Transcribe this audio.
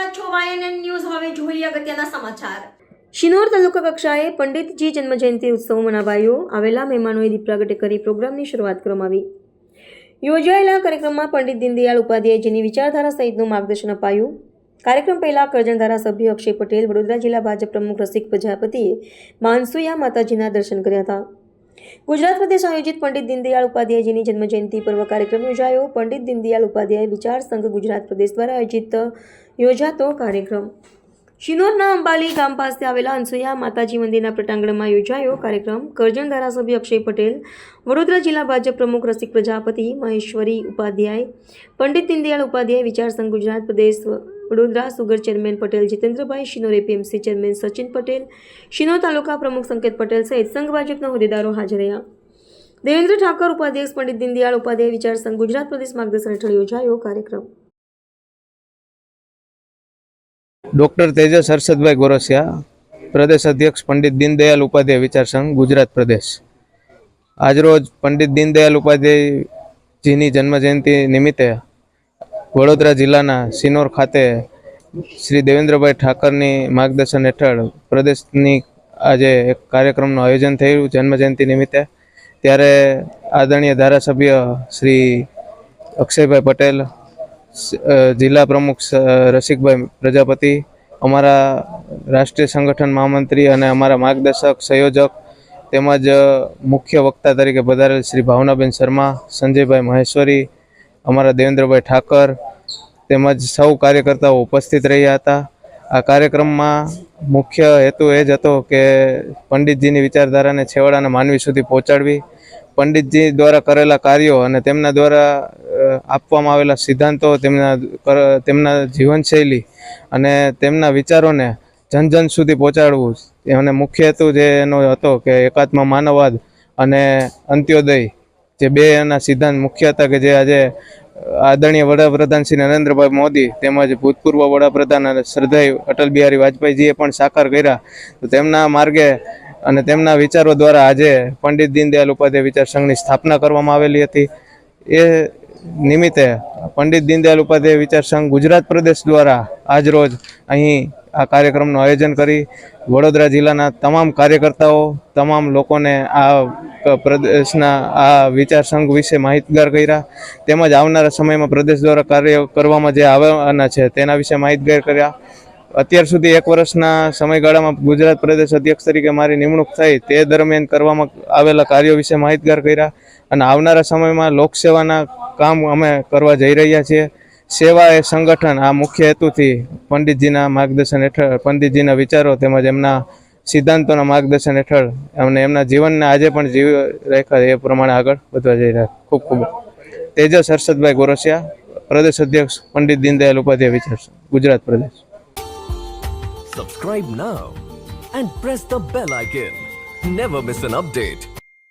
રહ્યા છો YNN news. હવે જોઈએ અગત્યના સમાચાર. શિનોર તાલુકા કક્ષાએ પંડિતજી જન્મજયંતિ ઉત્સવ મનાવાયો. આવેલા મહેમાનોએ દીપ પ્રાગટ્ય કરી પ્રોગ્રામની શરૂઆત કરવામાં આવી. યોજાયેલા કાર્યક્રમમાં પંડિત દીનદયાળ ઉપાધ્યાયજીની વિચારધારા સહિતનું માર્ગદર્શન અપાયું. કાર્યક્રમ પહેલા કરજણ ધારાસભ્ય અક્ષય પટેલ, વડોદરા જિલ્લા ભાજપ પ્રમુખ રસિક પ્રજાપતિએ માનસુયા માતાજીના દર્શન કર્યા હતા. ગુજરાત પ્રદેશ આયોજિત પંડિત દીનદયાળ ઉપાધ્યાયજીની જન્મજયંતિ પર્વ કાર્યક્રમ યોજાયો. પંડિત દીનદયાળ ઉપાધ્યાય વિચાર સંઘ ગુજરાત પ્રદેશ દ્વારા આયોજિત યોજાતો કાર્યક્રમ શિનોરના અંબાલી ગામ પાસે આવેલા અનસુયા માતાજી મંદિરના પટાંગણમાં યોજાયો. કાર્યક્રમ કરજણ ધારાસભ્ય અક્ષય પટેલ, વડોદરા જિલ્લા ભાજપ પ્રમુખ રસિક પ્રજાપતિ, મહેશ્વરી ઉપાધ્યાય, પંડિત દીનદયાળ ઉપાધ્યાય વિચાર સંઘ ગુજરાત પ્રદેશ Vadodara, sugar chairman Patel જીતેન્દ્રભાઈ, Shinor APMC chairman Sachin Patel, Shinor તાલુકા પ્રમુખ સંકેત પટેલ સહિત સંઘ ભાજપના હોદ્દેદારો હાજર રહ્યા. દેવેન્દ્ર ઠાકર ઉપાધ્યક્ષ, પંડિત દીનદયાળ ઉપાધ્યાય વિચાર સંઘ ગુજરાત પ્રદેશ માર્ગદર્શન હેઠળ યોજાયો કાર્યક્રમ. ડૉક્ટર તેજસ હર્ષદભાઈ ગોરસિયા, પ્રદેશ અધ્યક્ષ, પંડિત દીનદયાળ ઉપાધ્યાય વિચાર સંઘ ગુજરાત પ્રદેશ. આજરોજ પંડિત દીનદયાળ ઉપાધ્યાયજીની જન્મજયંતિ નિમિત્તે વડોદરા જિલ્લાના સિનોર ખાતે શ્રી દેવેન્દ્રભાઈ ઠાકરની માર્ગદર્શન હેઠળ પ્રદેશની આજે એક કાર્યક્રમનું આયોજન થયું જન્મજયંતિ નિમિત્તે. ત્યારે આદરણીય ધારાસભ્ય શ્રી અક્ષયભાઈ પટેલ, જિલ્લા પ્રમુખ રસિકભાઈ પ્રજાપતિ, અમારા રાષ્ટ્રીય સંગઠન મહામંત્રી અને અમારા માર્ગદર્શક સંયોજક તેમજ મુખ્ય વક્તા તરીકે પધારેલ શ્રી ભાવનાબેન શર્મા, સંજયભાઈ મહેશ્વરી, અમારા દેવેન્દ્રભાઈ ઠાકર તેમજ સૌ કાર્યકર્તાઓ ઉપસ્થિત રહ્યા હતા. આ કાર્યક્રમમાં મુખ્ય હેતુ એ જ હતો કે પંડિતજીની વિચારધારાને છેવાડાના માનવી સુધી પહોંચાડવી, પંડિતજી દ્વારા કરેલા કાર્યો અને તેમના દ્વારા આપવામાં આવેલા સિદ્ધાંતો, તેમના જીવનશૈલી અને તેમના વિચારોને જન જન સુધી પહોંચાડવું. અને મુખ્ય હેતુ જે એનો હતો કે એકાત્મ માનવવાદ અને અંત્યોદય, જે બે એના સિદ્ધાંત મુખ્ય હતા કે જે આજે આદરણીય વડાપ્રધાન શ્રી નરેન્દ્રભાઈ મોદી તેમજ ભૂતપૂર્વ વડાપ્રધાન અને શ્રદ્ધેય અટલ બિહારી વાજપેયીજીએ પણ સાકાર કર્યા. તો તેમના માર્ગે અને તેમના વિચારો દ્વારા આજે પંડિત દીનદયાળ ઉપાધ્યાય વિચાર સંઘની સ્થાપના કરવામાં આવેલી હતી. એ નિમિત્તે પંડિત દીનદયાળ ઉપાધ્યાય વિચાર સંઘ ગુજરાત પ્રદેશ દ્વારા આજરોજ અહીં આ કાર્યક્રમનું આયોજન કરી વડોદરા જિલ્લાના તમામ કાર્યકર્તાઓ, તમામ લોકોને આ પ્રદેશના આ વિચાર સંઘ વિશે માહિતગાર કર્યા. તેમજ આવનારા સમયમાં પ્રદેશ દ્વારા કાર્ય કરવામાં જે આવવાના છે તેના વિશે માહિતગાર કર્યા. અત્યાર સુધી 1 વર્ષના સમયગાળામાં ગુજરાત પ્રદેશ અધ્યક્ષ તરીકે મારી નિમણૂક થઈ તે દરમિયાન કરવામાં આવેલા કાર્યો વિશે માહિતગાર કર્યા. અને આવનારા સમયમાં લોકસેવાના કામ અમે કરવા જઈ રહ્યા છીએ. સેવા એ સંગઠન, આ મુખ્ય હેતુથી પંડિતજીના માર્ગદર્શન હેઠળ, પંડિતજીના વિચારો તેમજ એમના સિદ્ધાંતોના માર્ગદર્શન હેઠળ અને એમના જીવનને આજે પણ જીવી રાખ્યા એ પ્રમાણે આગળ વધવા જઈ રહ્યા. ખૂબ ખૂબ. તેજસ હર્ષદભાઈ ગોરસિયા, પ્રદેશ અધ્યક્ષ, પંડિત દીનદયાળ ઉપાધ્યાય વિચાર ગુજરાત પ્રદેશ. Subscribe now and press the bell icon. Never miss an update.